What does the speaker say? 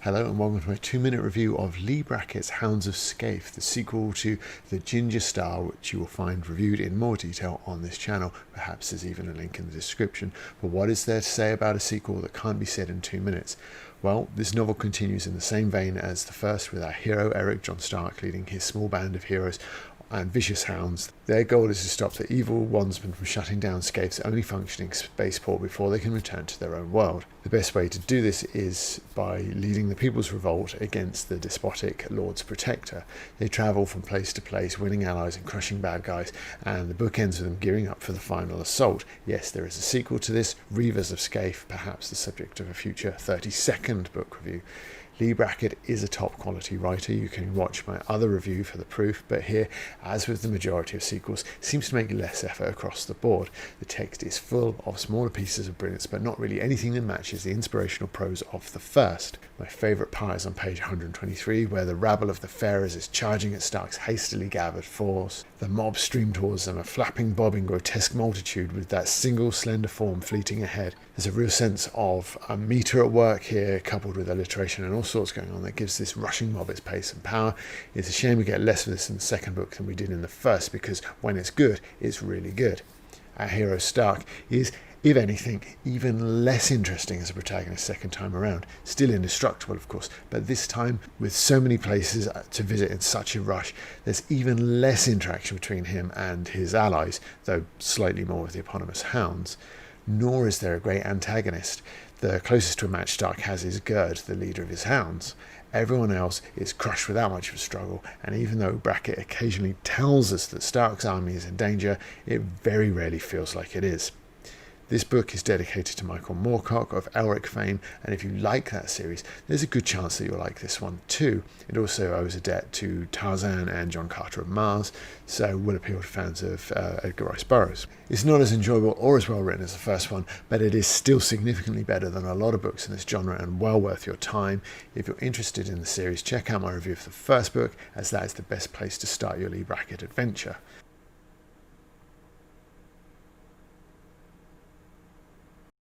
Hello and welcome to my 2-minute review of Leigh Brackett's Hounds of Skaith, the sequel to The Ginger Star, which you will find reviewed in more detail on this channel. Perhaps there's even a link in the description. But what is there to say about a sequel that can't be said in 2 minutes? Well, this novel continues in the same vein as the first, with our hero Eric John Stark leading his small band of heroes and vicious hounds. Their goal is to stop the evil wandsman from shutting down Skaith's only functioning spaceport before they can return to their own world. The best way to do this is by leading the People's Revolt against the despotic Lord's Protector. They travel from place to place, winning allies and crushing bad guys, and the book ends with them gearing up for the final assault. Yes, there is a sequel to this, Reavers of Skaith, perhaps the subject of a future 32nd book review. Leigh Brackett is a top quality writer. You can watch my other review for the proof, but here, as with the majority of sequels, seems to make less effort across the board. The text is full of smaller pieces of brilliance, but not really anything that matches the inspirational prose of the first. My favourite part is on page 123, where the rabble of the Farers is charging at Stark's hastily gathered force. The mob stream towards them, a flapping, bobbing, grotesque multitude with that single slender form fleeting ahead. There's a real sense of a metre at work here, coupled with alliteration and all sorts going on, that gives this rushing mob its pace and power. It's a shame we get less of this in the second book than we did in the first, because when it's good, it's really good. Our hero Stark is, if anything, even less interesting as a protagonist second time around. Still indestructible, of course, but this time, with so many places to visit in such a rush, there's even less interaction between him and his allies, though slightly more with the eponymous hounds. Nor is there a great antagonist. The closest to a match Stark has is Gerd, the leader of his hounds. Everyone else is crushed without much of a struggle, and even though Brackett occasionally tells us that Stark's army is in danger, it very rarely feels like it is. This book is dedicated to Michael Moorcock of Elric fame, and if you like that series, there's a good chance that you'll like this one too. It also owes a debt to Tarzan and John Carter of Mars, so will appeal to fans of Edgar Rice Burroughs. It's not as enjoyable or as well written as the first one, but it is still significantly better than a lot of books in this genre and well worth your time. If you're interested in the series, check out my review of the first book, as that is the best place to start your Leigh Brackett adventure.